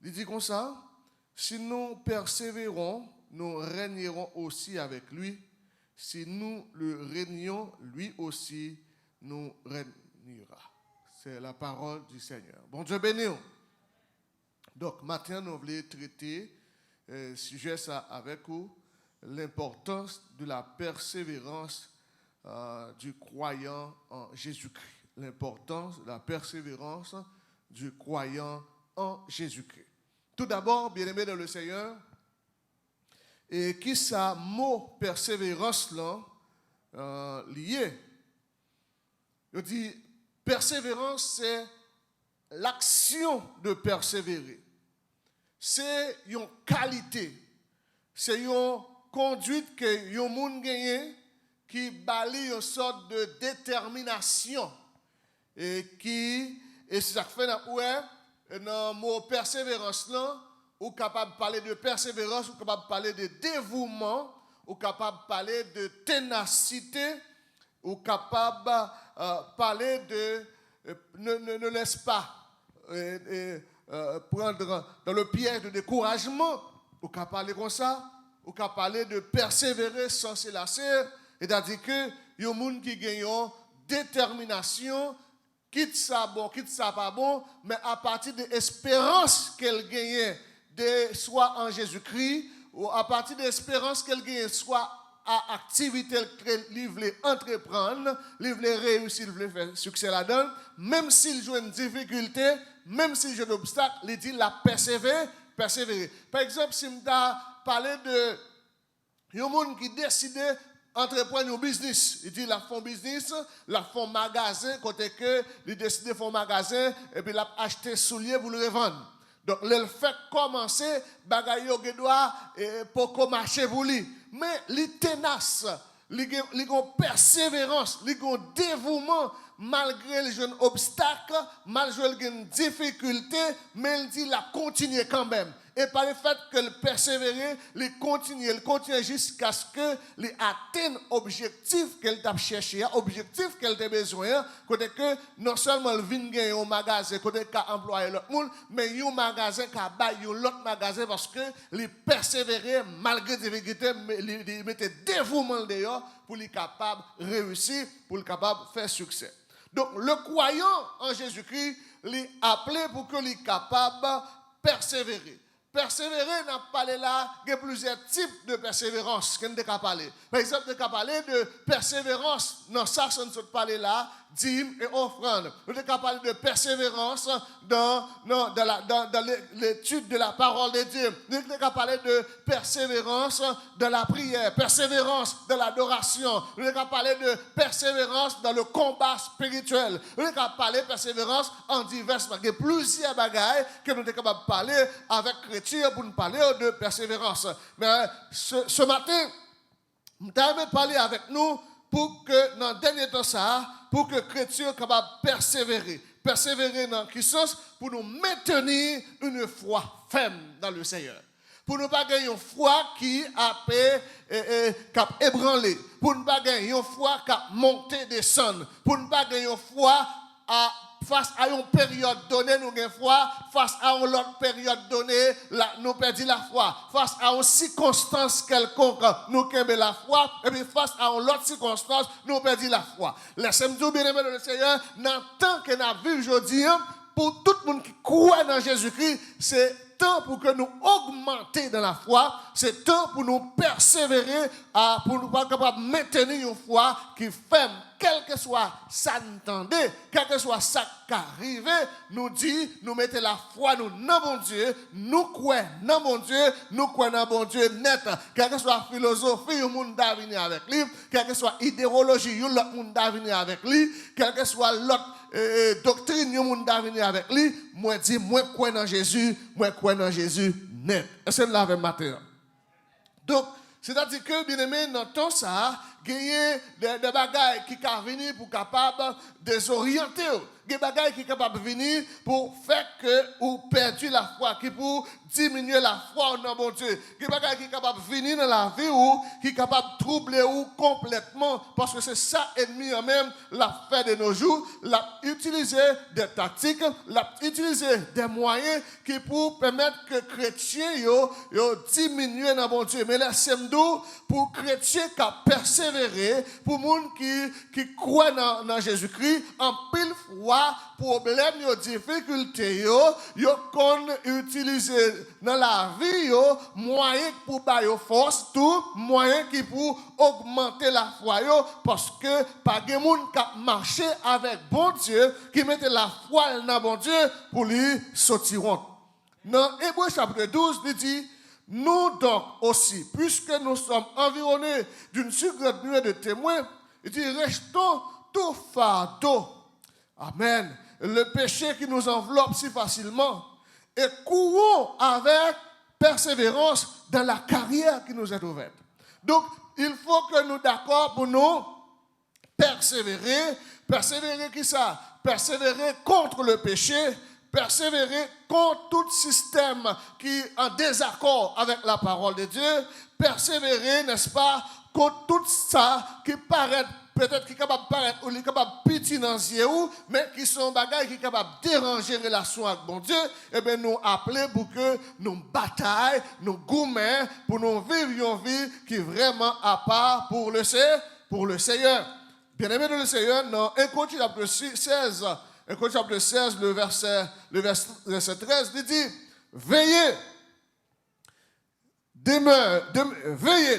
Il dit comme ça, si nous persévérons, nous régnerons aussi avec lui. Si nous le régnons, lui aussi nous régnera. C'est la parole du Seigneur. Bon Dieu béni. Donc, maintenant, nous voulons traiter sujet ça avec vous, l'importance de la persévérance du croyant en Jésus-Christ. L'importance de la persévérance du croyant en Jésus-Christ. Tout d'abord, bien-aimés dans le Seigneur, et qui ça mot persévérance là lié? Je dis persévérance, c'est l'action de persévérer. C'est une qualité, c'est une conduite que yon moun gagne qui bali une sorte de détermination et ça fait dans le mot persévérance là, ou capable de parler de persévérance, ou capable de parler de dévouement, ou capable de parler de ténacité, ou capable de parler de ne laisse pas prendre dans le piège de découragement, ou capable de parler comme ça, ou capable de parler de persévérer sans se lasser, c'est-à-dire que il y a des gens qui gagnent détermination, quitte ça bon, quitte ça pas bon, mais à partir de l'espérance qu'elle gagne, soit en Jésus-Christ, ou à partir de l'espérance qu'elle gagne, soit à activité qu'elle veut entreprendre, elle veut réussir, elle veut faire succès là-dedans, même s'il joue une difficulté, même s'il joue un obstacle, il dit la persévérer. Par exemple, si je parle de un monde qui décide entreprendre un business, il dit la font business, la font magasin, côté que il décide de faire un magasin et puis l'a acheter souliers pour le revendre. Donc, il fait commencer, bagaille yo doit pour marcher pour lui. Mais il tenace, il a persévérance, il a dévouement, malgré les jeunes obstacles, malgré les difficultés, mais il dit il a continué quand même. Et par le fait qu'il persévère, il continue jusqu'à ce qu'il atteigne l'objectif qu'elle a cherché, l'objectif qu'elle a besoin, côté que non seulement il vient gagner un magasin, côté qu'il a employé l'autre monde, mais il y a un magasin qui a baillé l'autre magasin parce qu'il persévérait malgré les difficultés, il mettait dévouement dehors pour être capable de réussir, pour être capable de faire succès. Donc le croyant en Jésus-Christ, il est appelé pour qu'il soit capable de persévérer. Persévérer, n'a parlé là, il y a plusieurs types de persévérance qu'on a parlé. Par exemple, on a parlé de persévérance, dans ça, on a parlé là, dîme et offrande. On a parlé de persévérance dans l'étude de la parole de Dieu. On a parlé de persévérance dans la prière, persévérance dans l'adoration. On a parlé de persévérance dans le combat spirituel. On a parlé de persévérance en divers. Il y a plusieurs bagailles que nous sommes capables de parler avec chrétiens pour nous parler de persévérance. Mais ce matin, je vais parler avec nous pour que dans le dernier temps, pour que les chrétiens soient capables de persévérer. Persévérer dans qui sens? Pour nous maintenir une foi ferme dans le Seigneur. Pour ne pas gagner une foi qui a ébranlé. Pour ne pas gagner une foi qui a monté, descendre. Pour ne pas gagner une foi face à une période donnée, nous avons foi. Face à une autre période donnée, nous perdons la foi. Face à une circonstance quelconque, nous avons la foi. Et puis face à une autre circonstance, nous perdons la foi. Laissez-moi bien aimer le Seigneur, dans le temps que nous avons vu aujourd'hui, pour tout le monde qui croit dans Jésus-Christ, c'est temps pour que nous augmenter dans la foi, c'est temps pour nous persévérer, pour nous pas capable de maintenir une foi qui ferme, quel que soit ça n'entendez, quel que soit ça qui arrive, nous dit, nous mettons la foi nous dans bon Dieu, nous croyons dans bon Dieu, nous croyons dans bon Dieu net, quelle que soit philosophie, le monde va venir avec lui, quelle que soit idéologie, le monde va venir avec lui, quelle que soit l'autre doctrine, le monde va venir avec lui, moi dis, moi crois dans Jésus, net. Est-ce que nous l'avons matin? Donc, c'est-à-dire que, bien aimé, dans tout ça, gagner des bagailles qui sont venus pour capable désorienter. Des bagailles qui sont capables de venir pour faire que ou perdu la foi, qui pour diminuer la foi dans bon Dieu. Des bagailles qui sont capables de venir dans la vie ou qui sont capables de troubler ou complètement, parce que c'est ça ennemi en même l'a fait de nos jours, l'a utilisé des tactiques, l'a utilisé des moyens qui pour permettre que chrétiens yo diminuent dans bon Dieu. Mais laissez-moi dire, pour chrétiens qui persévérer, pour monde qui croient dans Jésus-Christ, en pile foi, problème, difficulté, yo qu'on utiliser dans la vie, moyen pour bailler force, tout moyen qui pour augmenter la foi, parce que pas de monde qui marche avec bon Dieu, qui mette la foi dans bon Dieu pour lui sortiront. Dans Hébreux chapitre 12, il dit, nous donc aussi, puisque nous sommes environnés d'une si grande nuée de témoins, il dit, restons tout fardeau. Amen. Le péché qui nous enveloppe si facilement. Et courons avec persévérance dans la carrière qui nous est ouverte. Donc, il faut que nous d'accord pour nous persévérer. Persévérer qui ça? Persévérer contre le péché. Persévérer contre tout système qui est en désaccord avec la parole de Dieu. Persévérer, n'est-ce pas, contre tout ça qui paraît peut-être qui est capable de paraître ou qui est capable de pitié dans les yeux, mais qui sont bagages qui sont capables de déranger la relation avec bon Dieu, et bien nous appelons pour que nous bataillons, nous gourmets, pour nous vivre une vie qui est vraiment à part pour le Seigneur. Bien-aimé de le Seigneur, dans 1 Corinthiens chapitre 16, 1 Corinthiens chapitre 16, le verset 13, il dit, veillez,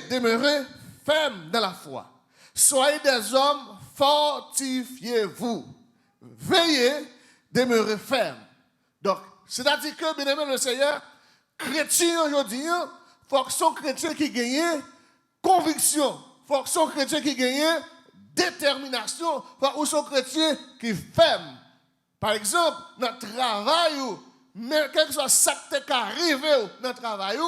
demeurez fermes dans la foi. Soyez des hommes, fortifiez-vous. Veillez, demeurez fermes. Donc, c'est-à-dire que, bien aimé le Seigneur, chrétien aujourd'hui, il faut que son chrétien qui gagne conviction, il faut que son chrétien qui gagne détermination, il faut que son chrétien qui ferme. Par exemple, dans le travail, mais quel que soit ça qui arrive dans le travail,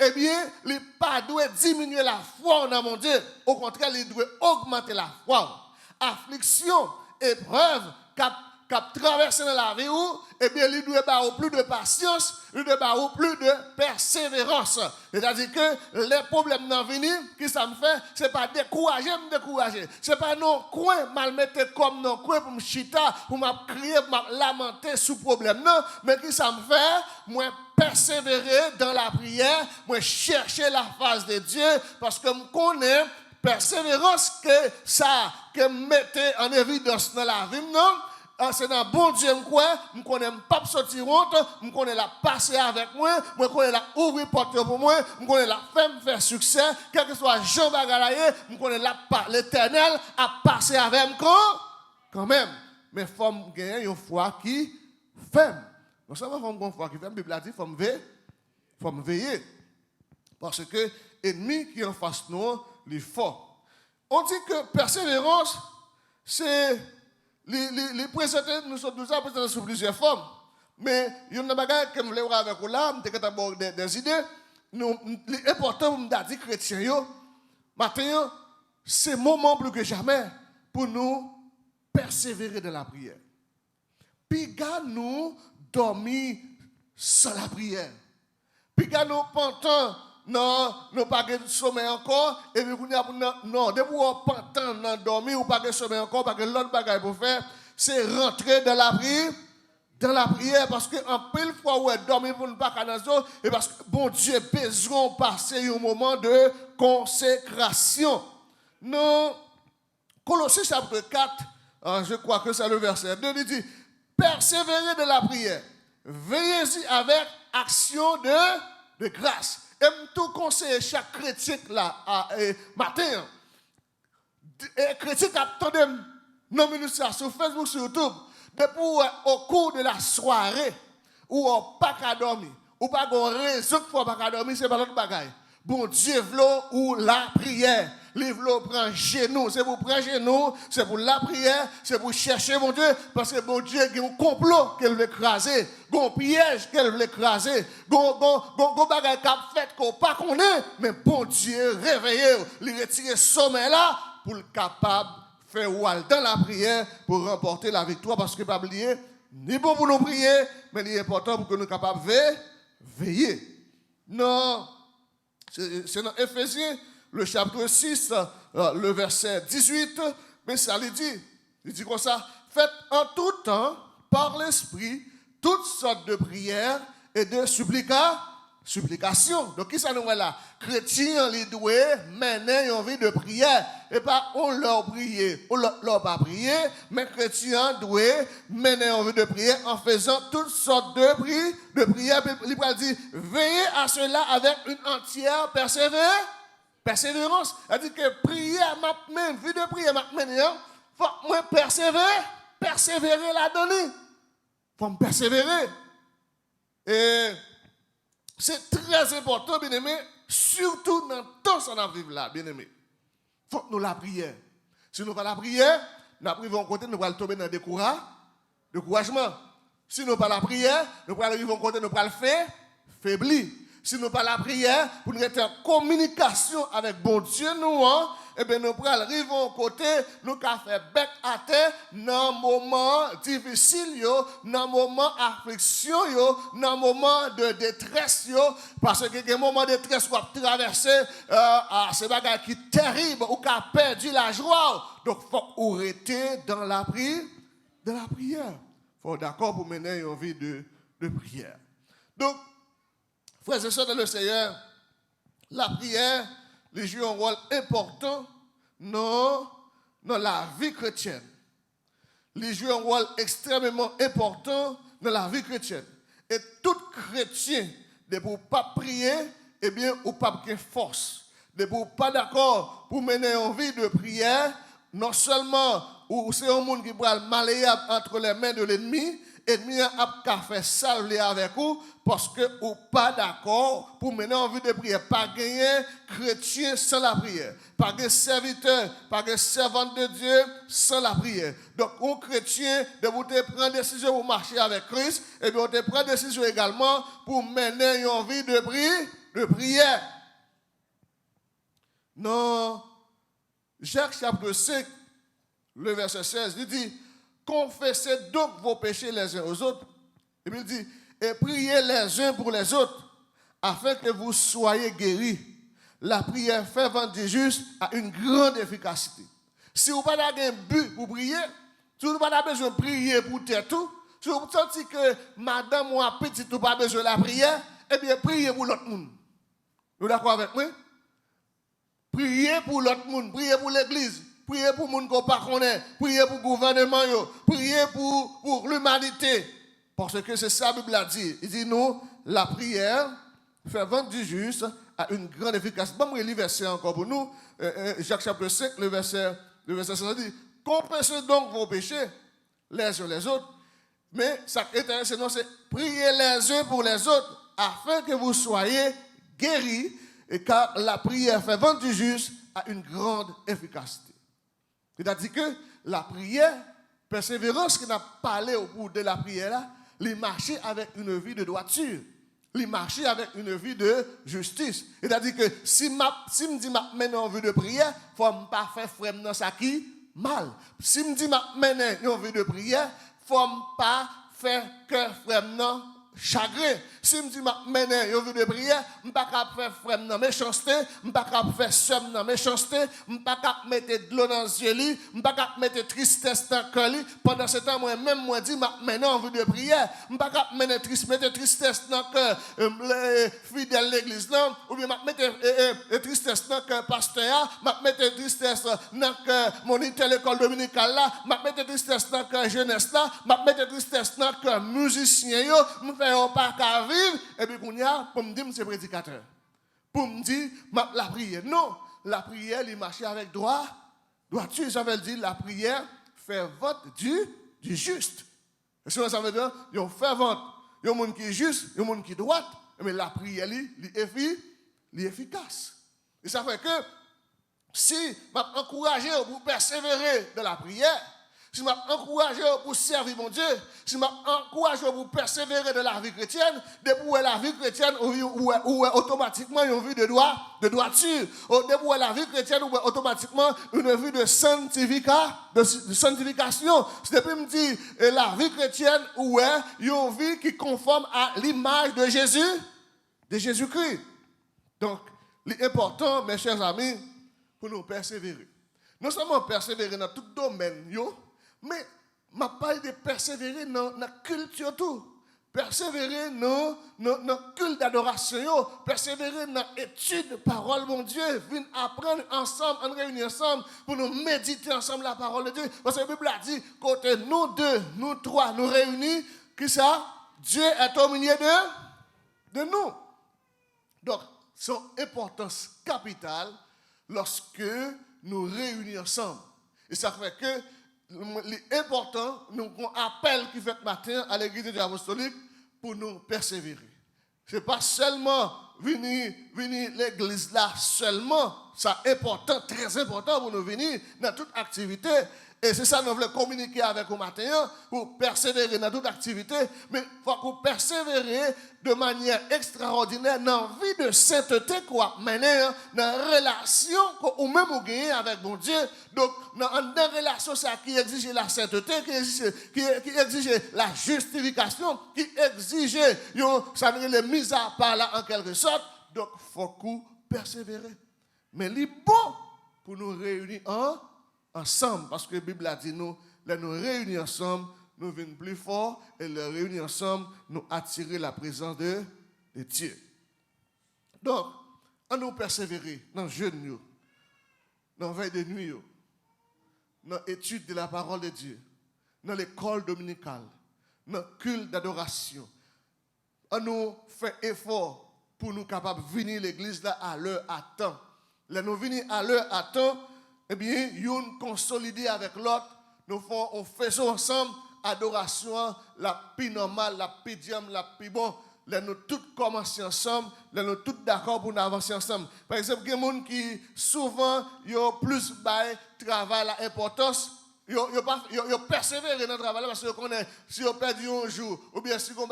eh bien, il ne doit pas diminuer la foi dans mon Dieu. Au contraire, il doit augmenter la foi. Affliction, épreuve, qui traverse dans la vie, eh bien, il doit avoir plus de patience, il doit avoir plus de persévérance. C'est-à-dire que les problèmes dans venir, qui ça me fait, ce n'est pas décourager. Ce n'est pas non coin, mal mettre comme non coin pour me chita, pour me crier, pour me lamenter sous problème. Non, mais qui ça me fait, moi, persévérer dans la prière, moi, chercher la face de Dieu, parce que je connais persévérance que mettez en évidence dans la vie, non? C'est dans bon Dieu, je connais pas sortir honte, je connais la passer avec moi, je connais la ouvrir porte pour moi, je connais la faire succès, quel que soit Jean Bagalaye, je connais l'Éternel à passer avec moi quand même. Mais il faut gagner une foi qui ferme. Non seulement il faut une foi qui ferme, la Bible a dit il faut me veiller. Parce que l'ennemi qui est en face de nous, il est fort. On dit que persévérance, c'est les présenter, nous sommes présentés sous plusieurs formes. Mais il y a des choses que je voulais voir avec vous là, je vais des idées. L'important pour nous dire chrétiens, maintenant, c'est le moment plus que jamais pour nous persévérer dans la prière. Puis, nous dormir sans la prière. Puis, nous pendant non, nous pas de sommeil encore, et puis non, depuis qu'on pas non dormir ou pas de sommeil encore, parce que l'autre bagaille pour faire, c'est rentrer dans la prière, parce que en pile fois où est dormir pour ne pas canaliser, et parce que bon Dieu besoin de passer un moment de consécration. Non, Colossiens chapitre 4, je crois que c'est le verset 2, il dit, persévérez de la prière, veillez-y avec action de grâce. J'aime tout conseiller chaque chrétien là, matin. Chrétien qui attendait nos minutes sur Facebook, sur YouTube, depuis au cours de la soirée, ou pas qu'à dormir, ou pas qu'on raison pour pas qu'à dormir, c'est pas l'autre bagaille. Bon Dieu veut ou la prière. Il veut prendre genou. C'est pour prendre genou, c'est pour la prière, c'est pour chercher mon Dieu. Parce que bon Dieu, il y a un complot qu'elle veut écraser. Il y a un piège qu'elle veut écraser. Il y a un bagage qu'a fait qu'on pas connaît. Mais bon Dieu, réveillez, il retire ce sommeil là pour être capable de faire wall dans la prière pour remporter la victoire. Parce que pas oublier, ni bon pour nous prier, mais il est important pour que nous soyons capables de veiller. Non. C'est dans Éphésiens, le chapitre 6, le verset 18, mais ça lui dit, il dit comme ça, faites en tout temps, par l'Esprit, toutes sortes de prières et de supplications. Donc, qui ça nous est là? Chrétiens, les doués, mener une vie de prière. Et pas on leur prier, on leur pas prier, mais chrétiens doués, mener une vie de prière en faisant toutes sortes de prières. Il va dire, veillez à cela avec une entière persévérance. C'est-à-dire que prière, ma vie de prière, il faut moi persévérer là-dedans. Il faut me persévérer. Et c'est très important, bien aimé, surtout dans le temps où on vit là, bien aimé. Il faut que nous la prière. Si nous ne pas la prière, nous arrivons côté, nous allons tomber dans le découragement. Si nous ne pas la prière, nous allons côté, nous allons le faire faiblir. Si nous pas la prière, pour nous être en communication avec bon Dieu, nous, eh bien, nous arrivons au côté, nous allons faire bec à terre dans un moment difficile, dans un moment d'affliction, dans un moment de détresse, parce que dans un moment de détresse, on va traverser ces bagages qui sont terribles, ou qui a perdu la joie. Donc, il faut arrêter dans la prière. Il faut d'accord pour mener une vie de prière. Donc, frères et sœurs dans le Seigneur, la prière, les joue un rôle important dans la vie chrétienne. Les joue un rôle extrêmement important dans la vie chrétienne. Et tout chrétien, de pour pas prier, eh bien, ou pas de force. De pour pas d'accord pour mener une vie de prière, non seulement ou c'est un monde qui va malléable entre les mains de l'ennemi, l'ennemi a fait salver avec vous parce que vous n'êtes pas d'accord pour mener en vie de prière. Pas gagner chrétien sans la prière. Pas gagner serviteur, pas gagner servante de Dieu sans la prière. Donc, un chrétien, de vous prendre décision pour marcher avec Christ, et bien, vous prendre décision également pour mener une vie de prière. Non, Jacques chapitre 5, le verset 16, il dit, confessez donc vos péchés les uns aux autres. Et puis il dit, et priez les uns pour les autres, afin que vous soyez guéris. La prière fervente du juste a une grande efficacité. Si vous n'avez pas un but pour prier, si vous n'avez pas besoin de prier pour tout, si vous sentez que madame ou petit, vous n'avez pas besoin de la prière, eh bien priez pour l'autre monde. Vous êtes d'accord avec moi? Priez pour l'autre monde, priez pour l'église. Priez pour les gens qui ne connaissent pas, priez pour le gouvernement, priez pour l'humanité. Parce que c'est ça que la Bible a dit. Il dit, nous, la prière fervente du juste a une grande efficacité. Bon, je vais lire le verset encore pour nous. Jacques chapitre 5, le verset 5 dit, confessez donc vos péchés les uns les autres. Mais ça qui est intéressant, c'est prier les uns pour les autres afin que vous soyez guéris, et car la prière fervente du juste a une grande efficacité. C'est-à-dire que la prière, persévérance qu'on a parlé au bout de la prière, là, il marcher avec une vie de droiture. Il marcher avec une vie de justice. C'est-à-dire que si me dit que je en vie de prière, il ne faut pas faire frère dans ça qui mal. Si me dit que je en vie de prière, il ne faut pas faire que frère dans chagrin. Si je me dis que je veux de prière, je ne peux pas faire frère dans méchanceté, je ne peux pas faire somme dans méchanceté, je ne peux pas mettre de l'eau dans les yeux, je ne peux pas mettre tristesse dans le cœur. Pendant ce temps, moi-même, je dis maintenant en vue de prière, je ne peux pas mettre tristesse dans le cœur les fidèles de l'église, ou bien je mettre tristesse dans le cœur pasteur, je mettre tristesse dans le cœur moniteur de l'école dominicale, je mettre tristesse dans le cœur jeunesse, je mettre tristesse dans le cœur musicien, je faire pas qu'à vivre, et puis qu'on y a, pour me dire, c'est prédicateur. Pour me dire, la prière. Non, la prière, il marche avec droit. Droiture, ça veut dire la prière fait vote du juste. Et ça veut dire, il y a un fervent, il y a un monde qui est juste, il y a un monde qui est droit, mais la prière, il est efficace. Et ça fait que si je m'encourage pour persévérer dans la prière, si je m'encourage pour servir mon Dieu, si je m'encourage pour persévérer dans la vie chrétienne, depuis la vie chrétienne, ou automatiquement une vie de droiture, depuis la vie chrétienne, ou automatiquement une vie de sanctification. C'est depuis me dire la vie chrétienne, ou une vie qui conforme à l'image de Jésus-Christ. Donc, l'important, mes chers amis, pour nous persévérer. Non seulement persévérer dans tout domaine, mais je parle de persévérer dans la culture tout. Persévérer dans le culte d'adoration, persévérer dans l'étude de la parole de Dieu, venir apprendre ensemble, en réunir ensemble, pour nous méditer ensemble la parole de Dieu. Parce que la Bible a dit, côté nous deux, nous trois, nous réunis, que ça, Dieu est au milieu de nous. Donc, son importance capitale lorsque nous réunissons ensemble. Et ça fait que l'important, nous avons un appel qui fait matin à l'église de Dieu apostolique pour nous persévérer. Ce n'est pas seulement venir l'église là seulement, c'est important, très important pour nous venir dans toute activité. Et c'est ça que nous voulons communiquer avec vous matin, pour persévérer dans toute activité, mais il faut que vous persévérer de manière extraordinaire dans la vie de sainteté qu'on a menée, dans la relation qu'on même gagne avec mon Dieu. Donc, dans une relation qui exige la sainteté, qui exige la justification, qui exige la mise à part là en quelque sorte. Donc, il faut que vous persévérer. Mais il est bon pour nous réunir ensemble, parce que la Bible a dit nous réunir ensemble, nous venons plus fort, et les réunir ensemble, nous attirer la présence de Dieu. Donc, on nous persévérer dans le jeûne, dans la veille de nuit, dans l'étude de la parole de Dieu, dans l'école dominicale, dans le culte d'adoration. On nous fait effort pour nous capables de venir à l'église là à l'heure, à temps. Là, nous venir à l'heure, à temps, eh bien, nous consolider avec l'autre, nous faisons ensemble adoration, la plus normale, la plus diam, la plus bon. Là, nous tous commencer ensemble, là, nous tous d'accord pour nous avancer ensemble. Par exemple, il y a des gens qui souvent ont plus de travail, l'importance, ils persévèrent dans le travail parce qu'ils connaissent si ils perdent un jour, ou bien si ils ont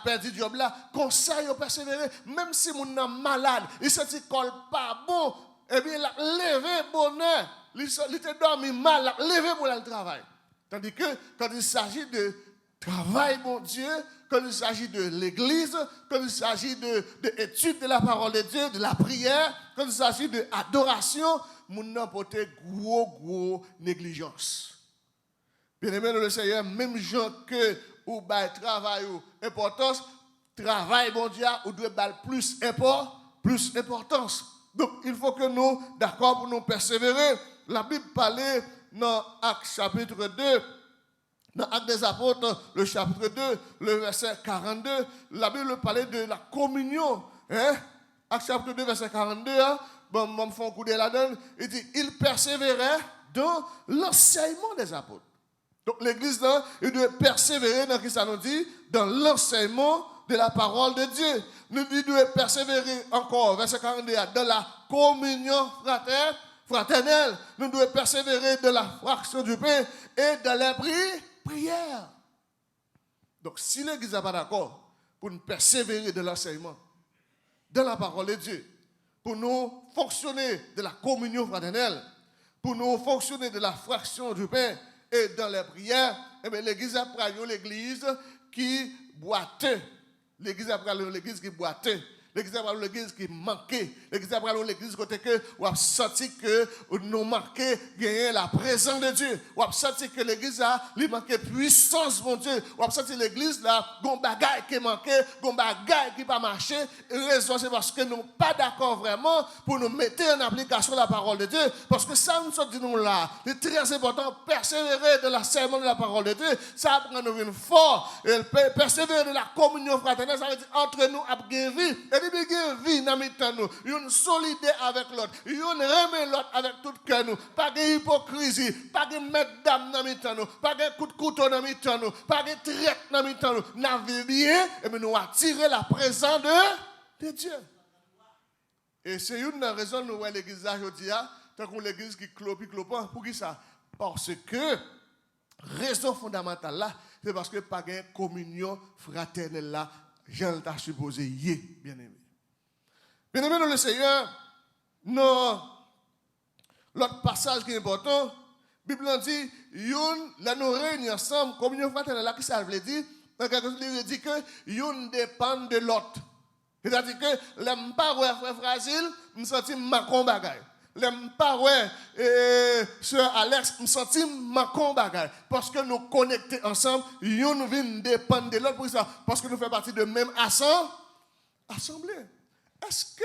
perdu le job là, comme ça, ils persévèrent, même si ils sont malades, ils ne se collent pas bon. Eh bien, il a levé bonheur, il a dormi mal, il a levé pour le travail. Tandis que quand il s'agit de travail, mon Dieu, quand il s'agit de l'église, quand il s'agit de l'étude de la parole de Dieu, de la prière, quand il s'agit de adoration, nous n'avons pas de gros négligence. Bien aimé, le Seigneur, même gens que ou travail ou importance, travail, mon Dieu, ou doit plus importance. Donc, il faut que nous, d'accord, pour nous persévérer. La Bible parlait dans Actes chapitre 2, dans Actes des Apôtres, le chapitre 2, le verset 42, la Bible parlait de la communion. Actes chapitre 2, verset 42, bon, je me fais un coup de la donne. Il dit, il persévérait dans l'enseignement des apôtres. Donc, l'église, là, il doit persévérer dans ce que ça nous dit, dans l'enseignement de la parole de Dieu. Nous devons persévérer encore, verset 42, dans la communion fraternelle. Nous devons persévérer dans la fraction du pain et dans la prière. Donc, si l'église n'est pas d'accord pour nous persévérer de l'enseignement, dans la parole de Dieu, pour nous fonctionner de la communion fraternelle, pour nous fonctionner de la fraction du pain et dans les prières, eh bien, l'église a pris l'église qui boiteux. L'église a pris l'église qui boiteux. L'église a pris l'église qui manquait. L'église a pris l'église côté que on a senti que nous manquait gagner la présence de Dieu. On a senti que l'église a lui manquait puissance mon Dieu. On a senti l'église là gon bagaille qui manquait, gon bagaille qui pas marché. Raison c'est parce que nous pas d'accord vraiment pour nous mettre en application la parole de Dieu parce que ça nous sommes dit nous là, c'est très important persévérer de la sermon de la parole de Dieu. Ça prend nous une force et persévérer de la communion fraternelle, ça veut dire entre nous à vie. Il y a une vie dans nous, une solidarité avec l'autre, une remet l'autre avec tout le cœur, pas d'hypocrisie, pas de mettre d'âme dans nous, pas de coup de couteau dans nous, pas de traite dans nous. Nous vivons bien et nous attirer la présence de Dieu. Et c'est une raison nous voyons l'église aujourd'hui, tant qu'on l'église qui clope, pour qui ça? Parce que raison fondamentale là, c'est parce que pas de communion fraternelle là, Jean t'a supposé y bien aimé. Bien aimé dans le Seigneur, non, l'autre passage qui est important, la Bible dit, là nous réunissons ensemble, communion fraternelle là, qui ça veut dire? Il dit que yon dépend de l'autre. C'est-à-dire que l'aime pas frère fragile, me senti ma bagay. L'aime pas sœur Alex, me senti ma bagay parce que nous connectés ensemble, yon vient dépendre de l'autre pour ça parce que nous faisons partie de même assemblée. Est-ce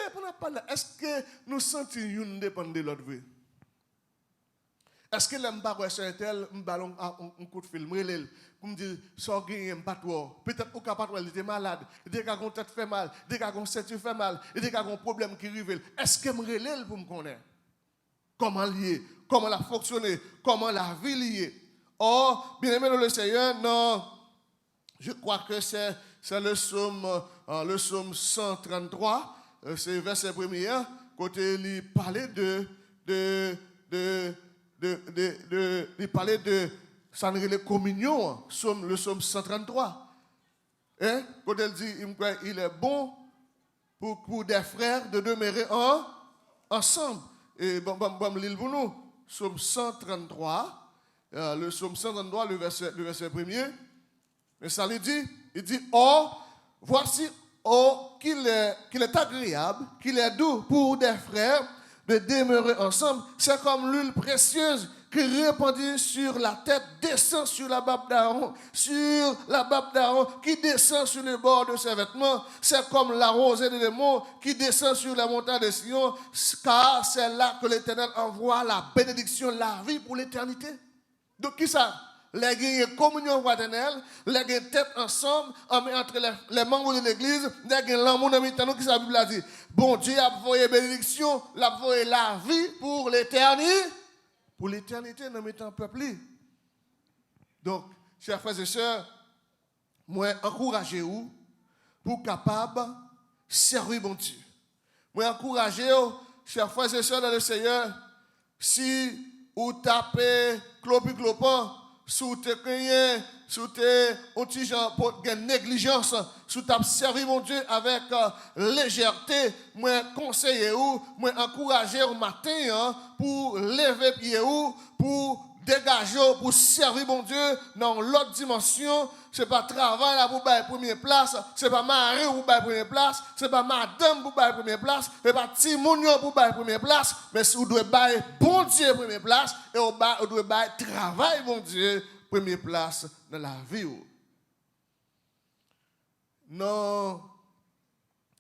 que nous sentons yon dépendre de l'autre? Est-ce que l'aime pas sur un tel ballon un coup de film pour me dire ça gagne pas toi peut-être au capable il était malade dès qu'a gon tête fait mal dès qu'a gon ceinture fait mal dès qu'a gon problème qui rive est-ce que me relève pour me connaître comment lié comment la fonctionner comment la vie liée bien aimé dans le Seigneur non je crois que c'est le psaume 133 c'est verset premier côté il parlait il parlait de ça ne relève communion, le psaume 133. Hein? Quand elle dit, il est bon pour des frères de demeurer ensemble. Et bon, l'île pour nous, psaume 133, le psaume 133, le verset premier. Et ça lui dit, il dit, voici, qu'il est agréable, qu'il est doux pour des frères de demeurer ensemble. C'est comme l'huile précieuse qui répandue sur la tête descend sur la barbe d'Aaron, qui descend sur le bord de ses vêtements. C'est comme la rosée des démons qui descend sur la montagne de Sion, car c'est là que l'Éternel envoie la bénédiction, la vie pour l'éternité. Donc qui ça? Les communion fraternelle, les tête ensemble, entre les membres de l'église, les l'amour dans le qui sa Bible a dit. Bon Dieu a envoyé bénédiction, l'a envoyé la vie pour l'éternité. Pour l'éternité, dans le peuple. Donc, chers frères et sœurs, moi, encouragez-vous pour capable servir mon Dieu. Moi, encouragez-vous, chers frères et sœurs dans le Seigneur, si vous tapez clopin, sous tes craignes, sous tes négligence, sous ta servir mon Dieu avec légèreté, moi conseiller ou, moi encourager au matin pour lever pied ou, pour dégager, pour servir mon Dieu dans l'autre dimension. Ce n'est pas travail là pour bailler première place, ce n'est pas mari pour bailler première place, ce n'est pas madame pour bailler première place, ce n'est pas Timonio pour bailler première place, mais si vous devez bailler bon Dieu première place et vous devez bailler travail bon Dieu première place dans la vie. Dans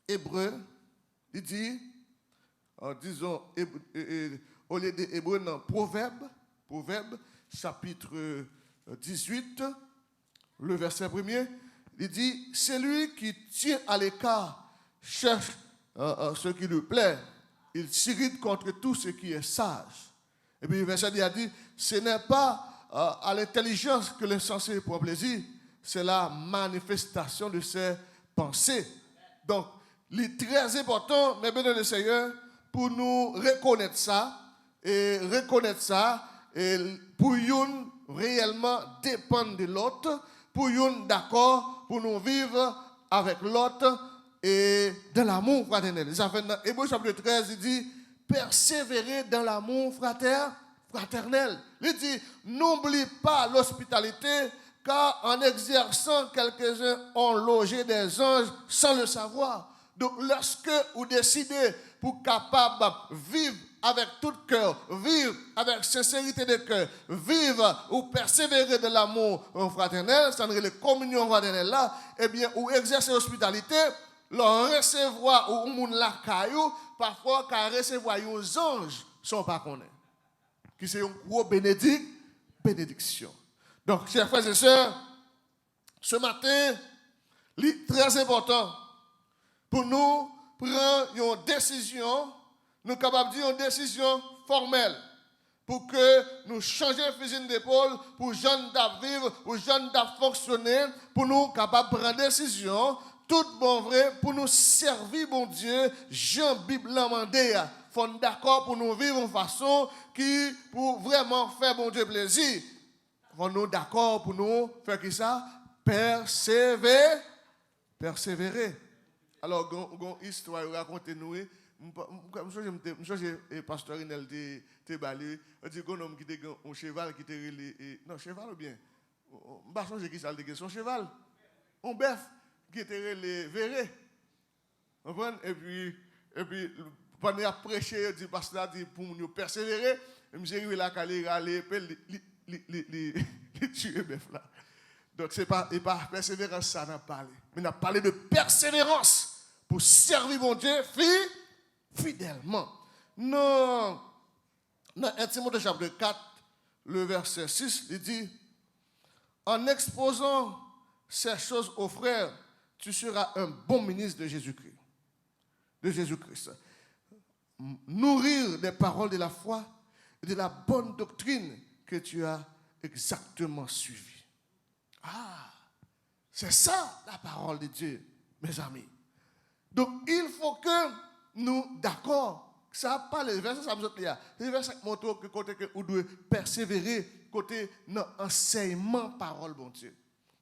Hébreu, il dit, disons, au lieu de Hébreu, dans Proverbe, chapitre 18, le verset premier, il dit, celui qui tient à l'écart cherche ce qui lui plaît, il s'irrite contre tout ce qui est sage. Et puis le verset il a dit, ce n'est pas à l'intelligence que l'insensé prend plaisir, c'est la manifestation de ses pensées. Donc, il est très important, mes bénis le Seigneur, pour nous reconnaître ça, et pour nous réellement dépendre de l'autre, pour nous d'accord, pour nous vivre avec l'autre et dans l'amour fraternel. Dans Hébreux chapitre 13, il dit, persévérer dans l'amour fraternel. Il dit, n'oublie pas l'hospitalité, car en exerçant, quelques-uns ont logé des anges sans le savoir. Donc, lorsque vous décidez pour capable vivre avec tout cœur, vivre avec sincérité de cœur, vivre ou persévérer de l'amour fraternel, c'est-à-dire la communion fraternelle là, eh bien, ou exercer l'hospitalité, leur recevoir ou moun la caillou, parfois, car recevoir les anges sont pas connus. Qui c'est une gros bénédiction. Donc, chers frères et sœurs, ce matin, c'est très important pour nous prendre une décision, nous sommes capables de dire une décision formelle pour que nous changions le fusil d'épaule, pour jeunes d'à vivre, pour jeunes d'à fonctionner, pour nous capables de prendre une décision tout bon vrai, pour nous servir, bon Dieu, Jean Bible l'a demandé. Faut d'accord pour nous vivre en façon qui, pour vraiment faire, bon Dieu, plaisir. Faut nous d'accord pour nous faire qui ça? Persévérer. Alors, une histoire, racontez-nous. Je suis pasteur Inel te balé. Il dit qu'on homme qui était un cheval qui était non cheval ou bien. Je ne sais pas qui ça le son cheval. Un bœuf qui était les verré. Vous comprenez? Et puis pendant à prêcher, il dit pasteur dit pour nous persévérer, j'ai arrivé là qu'aller aller les tuer bœuf là. Donc c'est pas persévérance ça n'a parlé. Mais on a parlé de persévérance pour servir mon Dieu fidèlement. Non. Dans 1 Timothée chapitre 4, le verset 6, il dit, en exposant ces choses aux frères, tu seras un bon ministre de Jésus-Christ. De Jésus-Christ. Nourrir des paroles de la foi et de la bonne doctrine que tu as exactement suivie. Ah, c'est ça la parole de Dieu, mes amis. Donc, il faut que nous, d'accord, ça n'a pas les versets, ça me dit, les versets montrent que côté que vous devez persévérer, côté l'enseignement parole, bon Dieu.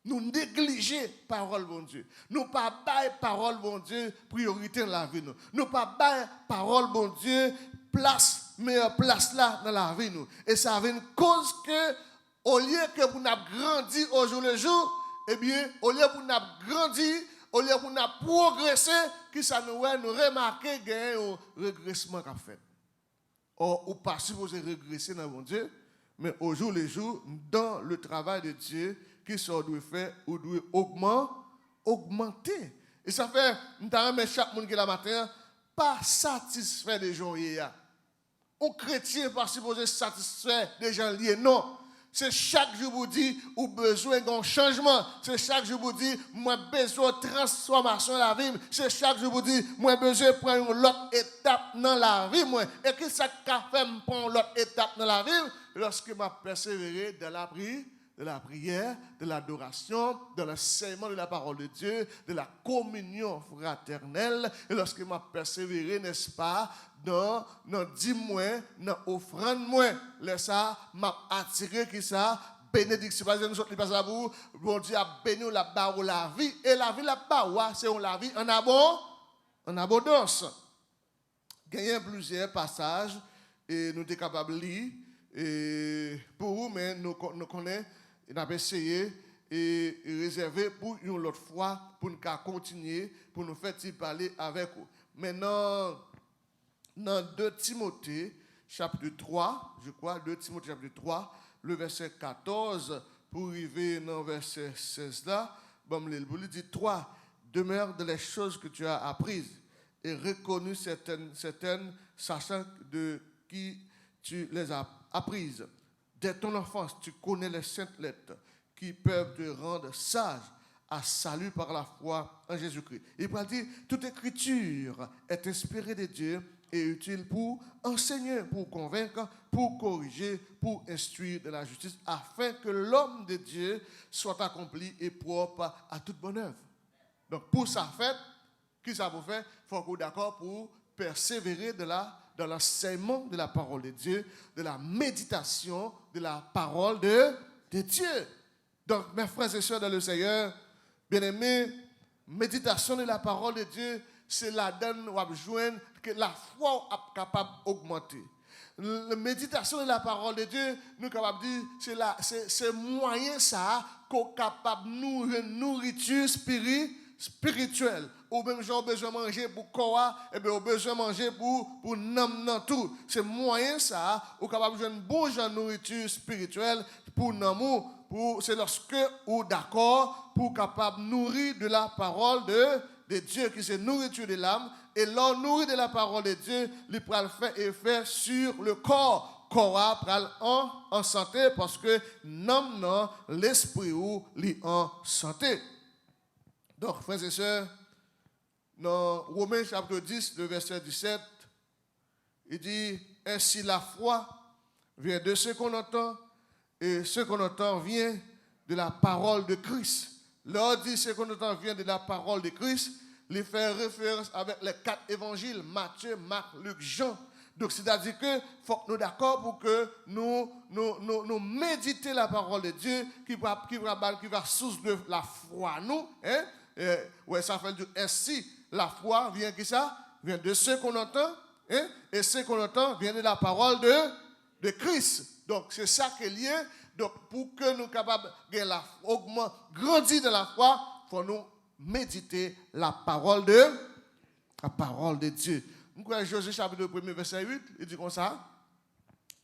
Nous négliger parole, bon Dieu. Nous pas bailler parole, bon Dieu, priorité dans la vie. Nous pas bailler parole, bon Dieu, meilleure place là dans la vie. Et ça a une cause que, au lieu que vous n'avez grandi au jour le jour, eh bien, au lieu que vous n'avez grandi, au lieu que vous n'avez progressé, qui ça nous remarquer qu'il y a un régressement qu'a fait. Or, ou pas supposé régresser dans mon Dieu, mais au jour le jour, dans le travail de Dieu, qui ça doit faire ou doit augmenter. Et ça fait, nous avons chaque monde qui est là matin, pas satisfait des gens hier. Un chrétien pas supposé satisfait des gens liés. Non. C'est chaque jour vous dit, ou besoin d'un changement. C'est chaque jour vous dit, moi besoin de transformation dans la vie. C'est chaque jour vous dit, moi besoin de prendre une autre étape dans la vie. Et que ça fait me prendre l'autre étape dans la vie lorsque je persévéré dans la prière, de l'adoration, de l'enseignement de la parole de Dieu, de la communion fraternelle. Et lorsque je persévéré, n'est-ce pas, dans 10 mois, dans offrande moins, laisse ça, m'a attiré qui ça, bénédiction. Parce que nous sommes pas à vous, bon Dieu a béni la barre la vie, et la vie la barre, c'est la vie en abondance. Il y a plusieurs passages, et nous sommes capables de lire, et pour vous, mais nous connaissons, nous avons essayé et réservé pour une autre fois, pour nous continuer, pour nous faire parler avec vous. Maintenant, dans 2 Timothée, chapitre 3, je crois, 2 Timothée, chapitre 3, le verset 14, pour arriver dans le verset 16 là, il dit 3, demeure de les choses que tu as apprises et reconnues certaines, sachant de qui tu les as apprises. Dès ton enfance, tu connais les saintes lettres qui peuvent te rendre sage à salut par la foi en Jésus-Christ. Il va dire, toute écriture est inspirée de Dieu et utile pour enseigner, pour convaincre, pour corriger, pour instruire de la justice, afin que l'homme de Dieu soit accompli et propre à toute bonne œuvre. Donc, pour ça fait, qui ça vous fait? Il faut qu'on soit d'accord pour persévérer dans l'enseignement de la parole de Dieu, de la méditation de la parole de Dieu. Donc, mes frères et sœurs dans le Seigneur, bien-aimés, méditation de la parole de Dieu, c'est la donne où joindre que la foi est capable d'augmenter. La méditation de la parole de Dieu, nous sommes capables de dire, c'est moyen ça qu'on est capable de nourrir nourriture spirituelle. Ou même j'ai besoin de manger pour corps, et bien, on besoin de manger pour nam tout. C'est moyen ça, on est capable de jouer une bonne nourriture spirituelle pour l'amour. C'est lorsque on est d'accord pour capable de nourrir de la parole de Dieu, qui c'est nourriture de l'âme. Et l'on nourrit de la parole de Dieu, il peut le faire effet sur le corps. Corps pral en santé parce que non, l'esprit ou li en santé. Donc, frères et sœurs, dans Romains chapitre 10, le verset 17, il dit, ainsi la foi vient de ce qu'on entend, et ce qu'on entend vient de la parole de Christ. L'on dit ce qu'on entend vient de la parole de Christ, il fait référence avec les 4 évangiles, Matthieu, Marc, Luc, Jean. Donc, c'est-à-dire que faut que nous d'accord pour que nous méditer la parole de Dieu qui va source de la foi nous. Hein? Ouais, ça fait dire ainsi, la foi vient qui ça? Vient de ce qu'on entend. Hein? Et ce qu'on entend vient de la parole de Christ. Donc, c'est ça qui est lié. Donc, pour que nous soyons capables de grandir dans la foi, il faut nous méditer la parole de Dieu. Nous croyons Josué chapitre 1 verset 8, il dit comme ça.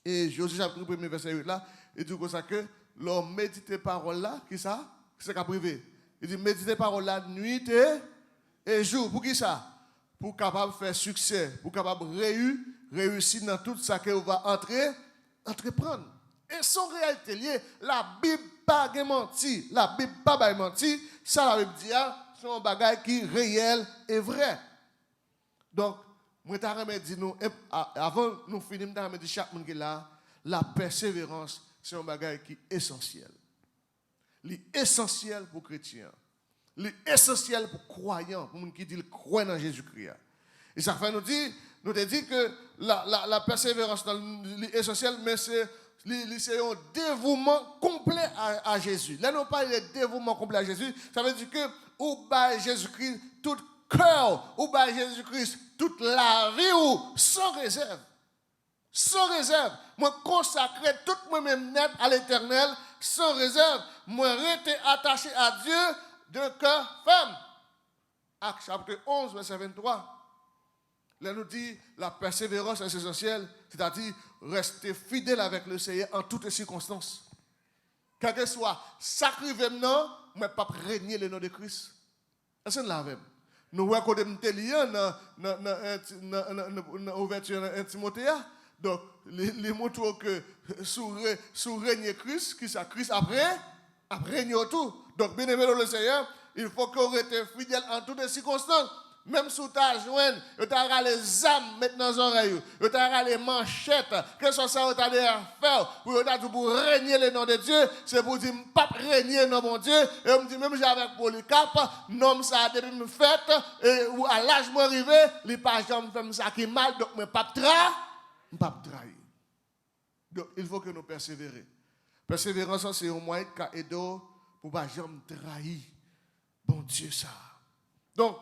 Et Josué chapitre 1 verset 8 là, il dit comme ça que l'homme médite la parole là, qui ça? C'est qu'à privé. Il dit médite la parole là nuit et jour. Pour qui ça? Pour capable faire succès, pour capable réussir dans tout ça que vous va entreprendre. Et son réalité liée, la Bible pas menti, la Bible pas menti, ça la Bible dit c'est un bagage qui est réel et vrai. Donc moi t'arrête dit nous avant nous finir m'arrête dit chaque monde qui là, la persévérance c'est un bagage qui est essentiel. L'essentiel pour chrétiens. L'essentiel pour croyants, pour monde qui dit croire dans Jésus-Christ. Et ça fait nous dit que la persévérance dans l'essentiel mais c'est un dévouement complet à Jésus. Là, nous parlons de dévouement complet à Jésus. Ça veut dire que, ou by Jésus-Christ, tout cœur, ou by Jésus-Christ, toute la vie, ou sans réserve. Sans réserve. Moi, consacrer tout moi-même net à l'éternel, sans réserve. Moi, rester attaché à Dieu de cœur ferme. Acte chapitre 11, verset 23. Là, nous dit la persévérance est essentielle, c'est-à-dire rester fidèle avec le Seigneur en toutes circonstances. Quel que soit sacrifié maintenant, mais pas régner le nom de Christ. Est-ce que nous l'avons? Nous voyons qu'on est lié dans l'ouverture de Timothée. Donc, les mots que sous règne Christ, qui ça Christ après régner autour. Donc, bien aimé le Seigneur, il faut qu'on reste fidèle en toutes circonstances. Même sous ta jointe, tu as les âmes maintenant dans les oreilles, tu as les manchettes, que ce soit tu as des affaires, pour régner le nom de Dieu, c'est pour dire, pas régner le nom de mon Dieu, et on me dit, même j'ai avec Polycarpe, nom ça a depuis me fait, et ou à l'âge où arrivé, les pages me fait ça qui mal, donc je ne pas trahir. Donc il faut que nous persévérer. Persévérance, c'est au moins qu'à aider pour ne pas jamais trahir. Bon Dieu, ça. Donc,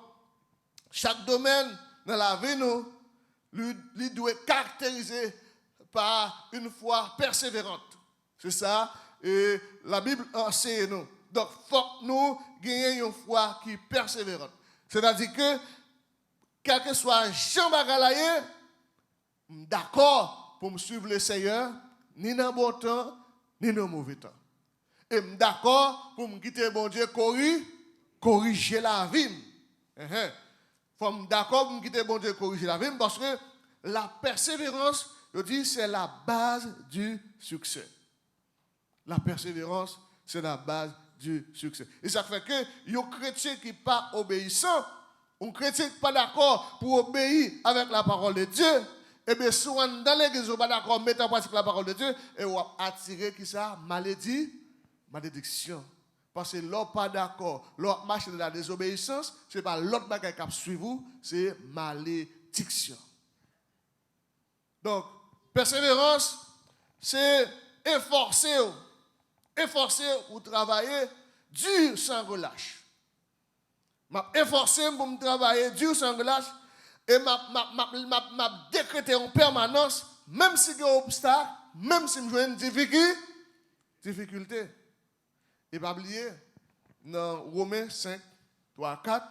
chaque domaine dans la vie, nous, lui doit être caractérisé par une foi persévérante. C'est ça, et la Bible enseigne nous. Donc, il faut que nous gagnions une foi qui est persévérante. C'est-à-dire que, quel que soit Jean Bagalaye, d'accord pour me suivre le Seigneur, ni dans le bon temps, ni dans le mauvais temps. Et d'accord pour me quitter bon Dieu, corriger la vie. D'accord pour me quitter bon Dieu, corriger la vie, parce que la persévérance, je dis, c'est la base du succès. La persévérance, c'est la base du succès. Et ça fait que un chrétien qui n'est pas obéissant, un chrétien qui n'est pas d'accord pour obéir avec la parole de Dieu, et bien souvent dans l'église, on n'est pas d'accord pour mettre en pratique la parole de Dieu, et on va attirer qui ça? Malédiction. Parce que l'autre pas d'accord, l'autre marche de la désobéissance, ce n'est pas l'autre bagage qui suit vous, c'est malédiction. Donc, persévérance, c'est efforcer ou travailler dur sans relâche. Efforcer pour me travailler dur sans relâche et m'a décrété en permanence, même si il y a un obstacle, même si je une difficulté. Et pas oublier, dans Romains 5, 3, 4,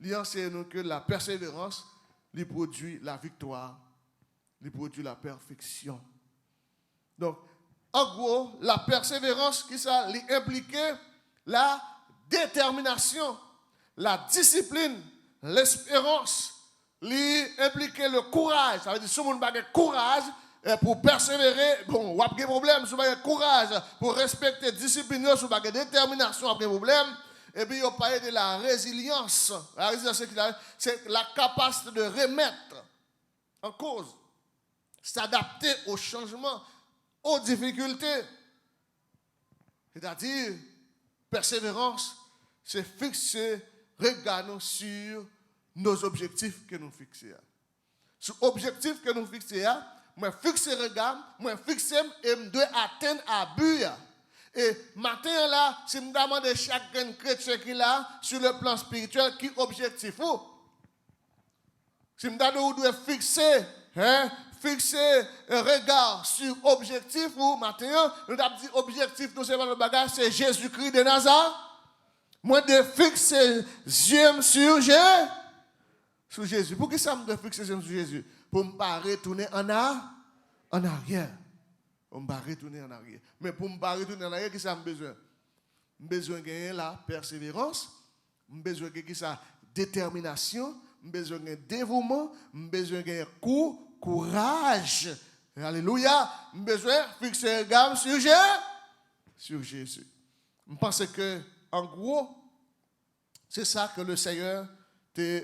il enseigne que la persévérance lui produit la victoire, lui produit la perfection. Donc, en gros, la persévérance, qui ça lui impliquait la détermination, la discipline, l'espérance, lui impliquait le courage. Ça veut dire que si on a courage, pour persévérer, bon, on a des problèmes, si on a courage pour respecter la discipline, si on a des détermination, on a des problèmes, et puis on parle de la résilience. La résilience, c'est la capacité de remettre en cause, s'adapter aux changements, aux difficultés. C'est-à-dire, persévérance, c'est fixer regard nous sur nos objectifs que nous fixons. Sur l'objectif que nous fixons, moi fixer regard, moi fixer et me dois atteindre à but. Et matin là, si me demande chaque chrétien qui là sur le plan spirituel qui objectif ou si me demande où doit fixer fixer un regard sur objectif ou matin nous avons dit objectif nous c'est pas le bagage c'est Jésus-Christ de Nazareth. Moi de fixer yeux sur Jésus. Pour qui ça me doit fixer yeux sur Jésus? Pour me pas retourner en arrière. On va retourner en arrière. Mais pour me retourner en arrière, qu'est-ce que j'ai besoin? J'ai besoin de gagner la persévérance, j'ai besoin de gagner sa détermination, j'ai besoin de dévouement, j'ai besoin de gagner courage. Alléluia. J'ai besoin de fixer un regard sur Jésus. Je pense que, en gros, c'est ça que le Seigneur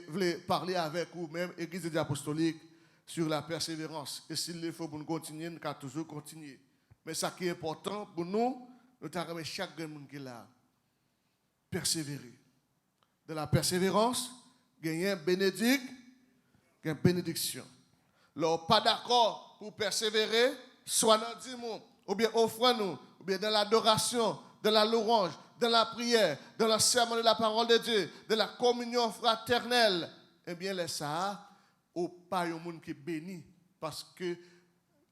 voulait parler avec vous-même, Église apostolique, sur la persévérance. Et s'il le faut pour nous continuer, nous allons toujours continuer. Mais ce qui est important pour nous, nous avons chaque monde qui est là. Persévérer. De la persévérance, gagner un bénédiction, une bénédiction. Alors, pas d'accord pour persévérer, soit dans le dimanche, ou bien offrons-nous, ou bien dans l'adoration, dans la louange, dans la prière, dans le serment de la parole de Dieu, de la communion fraternelle. Eh bien, laisse ça. Ou pas un monde qui est béni parce que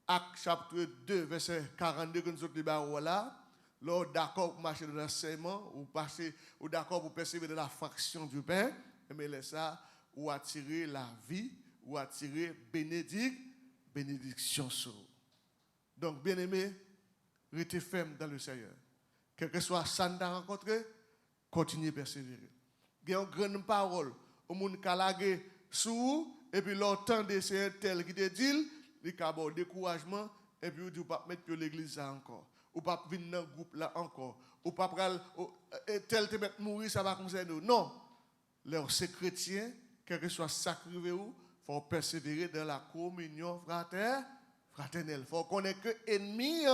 Acte chapitre 2 verset 42 que nous avons là, là d'accord pour marcher dans l'enseignement ou d'accord pour persévérer dans la fraction du pain, mais laisse ça ou attirer la vie ou attirer bénédiction sur vous. Donc bien aimé, restez ferme dans le Seigneur. Quel que soit ça que vous avez rencontré, continuez à persévérer. Il y a une grande parole au monde qui a lagué sous et puis l'autant de c'est tel qui te dit, il y a un découragement et puis vous ne pas mettre l'église là encore. Ou pas venir dans le groupe là encore. Ou pas tel te mettre mourir, ça va concerner nous. Non. Les chrétiens, quel que soit sacré ou, il faut persévérer dans la communion fraternelle. Il faut connaître que l'ennemi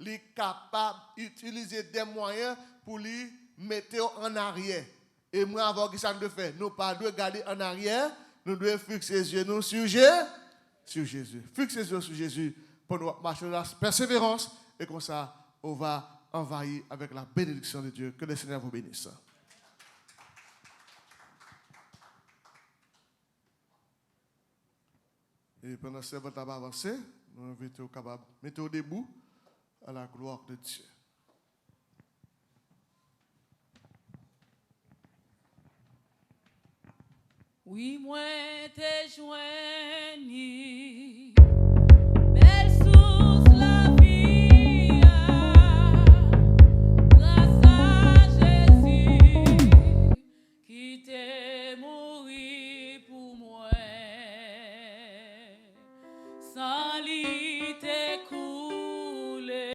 est capable d'utiliser des moyens pour lui mettre en arrière. Et moi, avant que ça ne fait, nous ne pas garder en arrière. Nous devons fixer les yeux sur Jésus. Fixer les yeux sur Jésus pour nous marcher dans la persévérance. Et comme ça, on va envahir avec la bénédiction de Dieu. Que le Seigneur vous bénisse. Et pendant ce temps, on va avancer. Nous invitons capable mettez debout à la gloire de Dieu. Oui, moi t'ai joigné